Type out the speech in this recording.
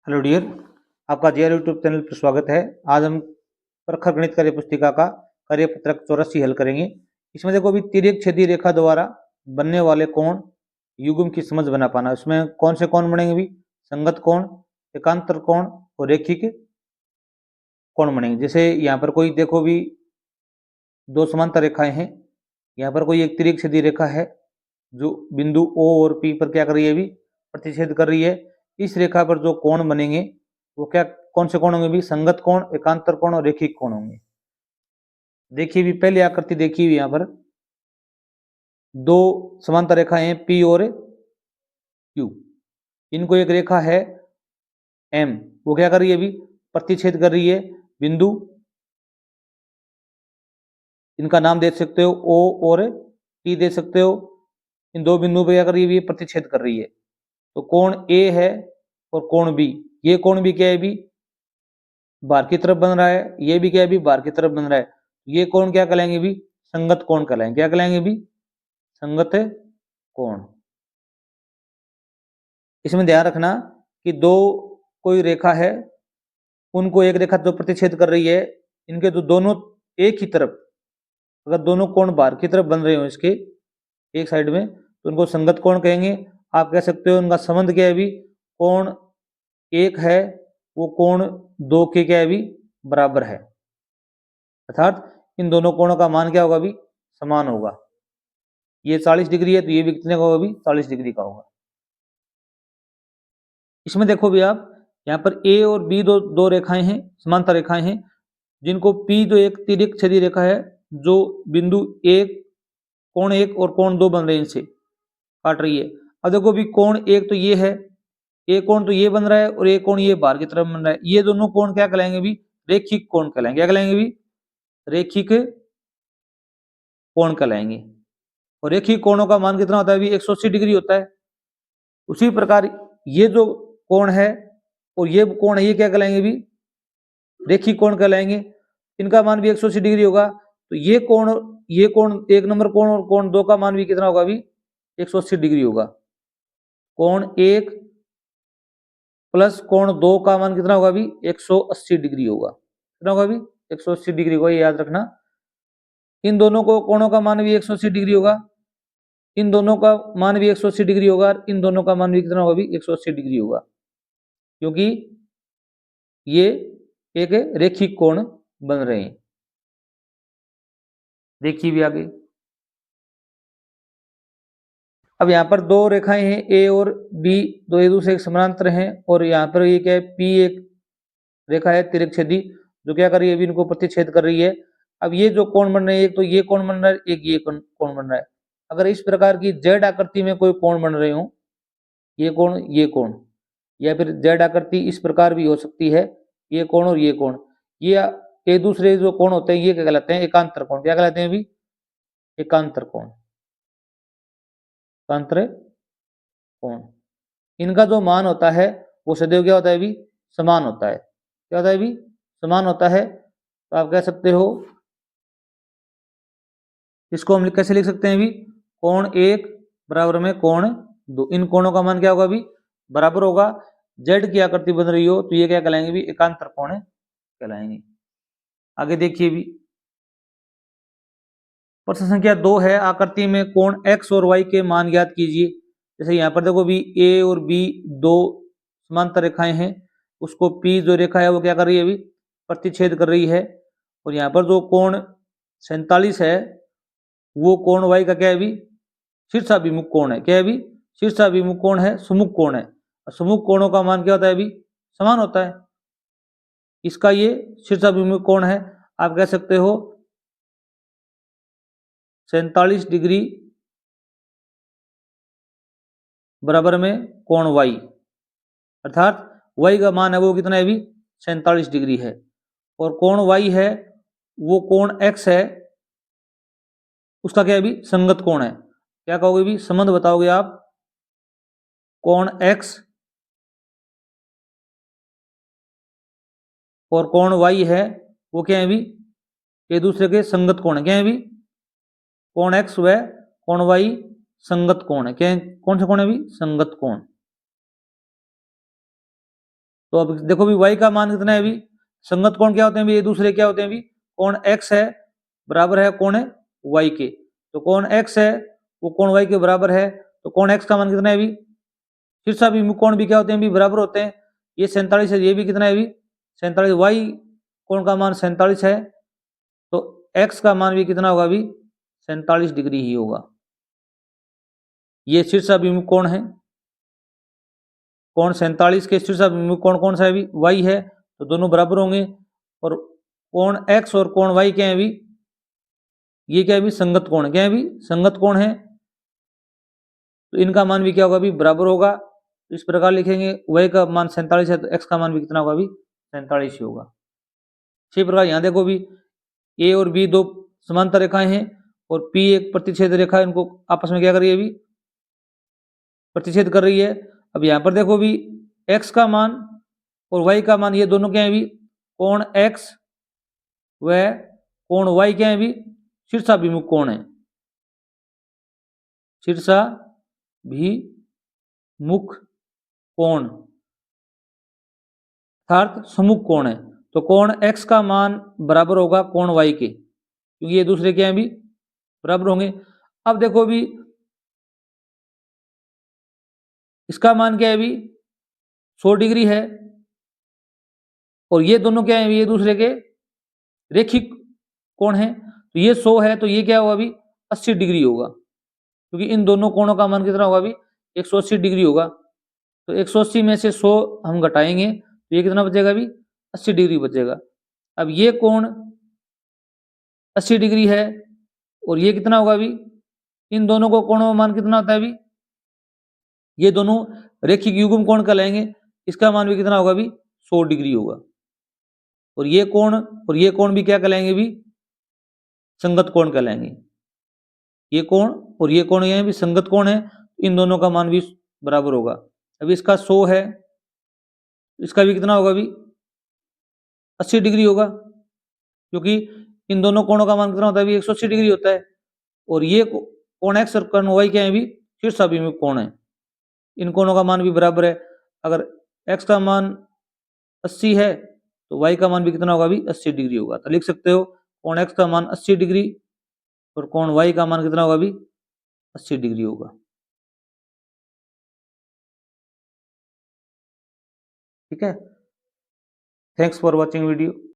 Hello dear, आपका JR YouTube channel पर स्वागत है। आज हम प्रखर गणित कार्य पुस्तिका का कार्य पत्रक 84 हल करेंगे। इसमें देखो अभी तिर्यक छेदी रेखा द्वारा बनने वाले कोण युग्म की समझ बना पाना। इसमें कौन से कोण बनेंगे भी? संगत कोण, एकांतर कोण और रेखिक कोण बनेंगे। जैसे यहाँ पर कोई देखो भी दो समांतर रेखाएं हैं। यहाँ पर कोई एक तिर्यक छेदी रेखा है जो बिंदु O और P पर क्या कर रही है? भी प्रतिच्छेद कर रही है। इस रेखा पर जो कोण बनेंगे वो क्या कौन से कोण होंगे भी? संगत कोण, एकांतर कोण और रेखिक कोण होंगे। देखिए भी पहले आकृति देखिए भी यहाँ पर दो समांतर रेखाएं हैं P और Q। इनको एक रेखा है M, वो क्या कर रही है? भी प्रतिच्छेद कर रही है बिंदु, इनका नाम दे सकते हो O और T दे सकते हो। इन दो बिंदुओं पर क्या कर रही है? प्रतिच्छेद कर रही है। तो कोण A है और कोण B, ये कोण भी क्या है? भी बाहर की तरफ बन रहा है, ये भी क्या है? भी बाहर की तरफ बन रहा है। ये कोण क्या कहलाएंगे? भी संगत कोण कहलाएंगे। क्या कहलाएंगे? भी संगत कोण। इसमें ध्यान रखना कि दो कोई रेखा है, उनको एक रेखा जो प्रतिच्छेद कर रही है, इनके तो दोनों एक ही तरफ अगर दोनों कोण बाहर की तरफ बन रहे हो इसके एक साइड में, तो उनको संगत कोण कहेंगे। आप कह सकते हो उनका संबंध क्या है? भी कोण एक है वो कोण दो के क्या है? भी बराबर है, अर्थात इन दोनों कोणों का मान क्या होगा? भी समान होगा। ये 40 डिग्री है तो ये भी कितने का होगा? भी 40 डिग्री का होगा। इसमें देखो भी आप यहाँ पर A और B दो रेखाएं हैं, समांतर रेखाएं हैं, जिनको P जो एक तिर्यक छेदी रेखा है जो बिंदु एक, कोण एक और कोण दो बन रहे हैं, इनसे काट रही है। अब देखो भी कोण एक तो ये है, एक कोण तो ये बन रहा है और एक कोण ये बाहर की तरफ बन रहा है। ये दोनों कोण क्या कहलाएंगे? भी रेखिक कोण कहलाएंगे। क्या कहलाएंगे? भी रेखिक कोण कहलाएंगे। और रेखिक कोणों का मान कितना होता है? भी 180 डिग्री होता है। उसी प्रकार ये जो कोण है और ये कोण है, ये क्या कहलाएंगे? भी रेखिक कोण कहलाएंगे। इनका मान भी 180 डिग्री होगा। तो ये कोण एक नंबर कोण और कोण दो का मान भी कितना होगा? भी 180 डिग्री होगा। कोण एक प्लस कोण दो का मान कितना होगा? भी 180 डिग्री होगा। कितना होगा? भी 180 डिग्री होगा, ये याद रखना। इन दोनों को कोणों का मान भी 180 डिग्री होगा, इन दोनों का मान भी 180 डिग्री होगा, और इन दोनों का मान भी कितना होगा? भी 180 डिग्री होगा, क्योंकि ये एक रेखिक कोण बन रहे हैं। देखिए भी आगे। अब यहाँ पर दो रेखाएं हैं A और B, दो एक दूसरे के समानांतर हैं, और यहाँ पर ये क्या है? P एक रेखा है तिर्यक छेदी जो क्या कर रही है? भी इनको प्रतिच्छेद कर रही है। अब ये जो कोण बन रहे हैं, एक तो ये कोण बन रहा है, एक ये कोण बन रहा है। अगर इस प्रकार की Z आकृति में कोई कोण बन रहे हो, ये कोण, या फिर Z आकृति इस प्रकार भी हो सकती है, ये कोण और ये कोण, ये एक दूसरे जो कोण होते हैं ये क्या कहलाते हैं? एकांतर कोण। क्या कहलाते हैं? भी एकांतर कोण, एकांतर कोण। इनका जो मान होता है वो सदैव क्या होता है? भी समान होता है। क्या होता है? भी समान होता है। तो आप कह सकते हो इसको हम कैसे लिख सकते हैं? भी कोण एक बराबर में कोण दो, इन कोणों का मान क्या होगा? भी बराबर होगा। जेड की आकृति बन रही हो तो ये क्या कहलाएंगे? भी एकांतर कोण कहलाएंगे। आगे देखिए भी प्रश्न संख्या 2 है, आकृति में कोण x और y के मान ज्ञात कीजिए। जैसे यहाँ पर देखो भी A और B दो समांतर रेखाएं हैं, उसको P जो रेखा है वो क्या कर रही है? भी प्रतिच्छेद कर रही है। और यहाँ पर जो कोण 47 है वो कोण y का क्या है? भी शीर्षाभिमुख कोण है। क्या है? भी शीर्षाभिमुख कोण है, सुमुख कोण है। सुमुख कोणों का मान क्या होता है? भी समान होता है। इसका ये शीर्षाभिमुख कोण है, आप कह सकते हो 47 डिग्री बराबर में कोण y, अर्थात y का मान है वो कितना है? भी 47 डिग्री है। और कोण y है वो कोण x है, उसका क्या है? भी संगत कोण है। क्या कहोगे? भी संबंध बताओगे आप। कोण x और कोण y है वो क्या है? भी एक दूसरे के संगत कोण है। क्या है? भी कोण x व कोण y संगत कोण है। क्या है? कौन सा कोण है? भी संगत कोण। तो अब देखो भी y का मान कितना है अभी, संगत कोण क्या होते हैं अभी, ये दूसरे क्या होते हैं अभी, कोण x है बराबर है कोण y के, तो कोण x है वो कोण y के बराबर है, तो कोण x का मान कितना है अभी, शीर्षाभिमुख कोण भी क्या होते हैं अभी, बराबर होते हैं, ये 47 है, ये भी कितना है अभी 47, y कोण का मान 47 है, तो x का मान भी कितना होगा अभी 47 डिग्री ही होगा। ये शीर्षाभिमुख कोण है, कोण 47 के शीर्षाभिमुख कोण कौन सा है अभी, y है, तो दोनों बराबर होंगे, और कोण x और कोण y क्या है अभी, ये क्या है अभी संगत कोण, क्या है अभी संगत कोण है, तो इनका मान भी क्या होगा अभी बराबर होगा। तो इस प्रकार लिखेंगे y का मान 47 है, तो x का मान भी कितना होगा अभी 47 ही होगा। इसी प्रकार यहाँ देखो भी a और b दो समांतर रेखाएं हैं, और p एक प्रतिच्छेद रेखा है, इनको आपस में क्या कर रही है अभी प्रतिच्छेद कर रही है। अब यहाँ पर देखो भी x का मान और y का मान ये दोनों क्या है अभी, कोण x व कोण y क्या है अभी शीर्षाभिमुख कोण है, शीर्षाभिमुख कोण अर्थात सम्मुख कोण है, तो कोण x का मान बराबर होगा कोण y के, क्योंकि ये दूसरे क्या है अभी बराबर होंगे। अब देखो अभी इसका मान क्या है अभी 100 डिग्री है, और ये दोनों क्या है ये दूसरे के रेखिक कोण है, तो ये 100 है, तो ये क्या होगा अभी 80 डिग्री होगा, क्योंकि इन दोनों कोणों का मान कितना होगा अभी 180 डिग्री होगा, तो 180 में से 100 हम घटाएंगे तो ये कितना बचेगा अभी 80 डिग्री बचेगा। अब ये कोण 80 डिग्री है, और ये कितना होगा अभी, इन दोनों को कोणों का मान कितना होता है अभी, ये दोनों रेखिक युग्म कोण कहलाएंगे, इसका मान भी कितना होगा अभी 100 डिग्री होगा, और ये कोण भी क्या कहलाएंगे अभी संगत कोण कहलाएंगे, ये कोण और ये कोण ये भी संगत कोण है, इन दोनों का मान भी बराबर होगा। अभी इसका 100 है, इसका भी कितना होगा अभी 80 डिग्री होगा, क्योंकि इन दोनों कोणों का मान कितना होता है अभी 180 डिग्री होता है, और ये कोण x और कोण y क्या है अभी शीर्षाभिमुख कोण है, इन कोणों का मान भी बराबर है। अगर x का मान 80 है तो y का मान भी कितना होगा अभी 80 डिग्री होगा, तो लिख सकते हो कोण x का मान 80 डिग्री और कोण y का मान कितना होगा अभी 80 डिग्री होगा। ठीक है, थैंक्स फॉर वॉचिंग वीडियो।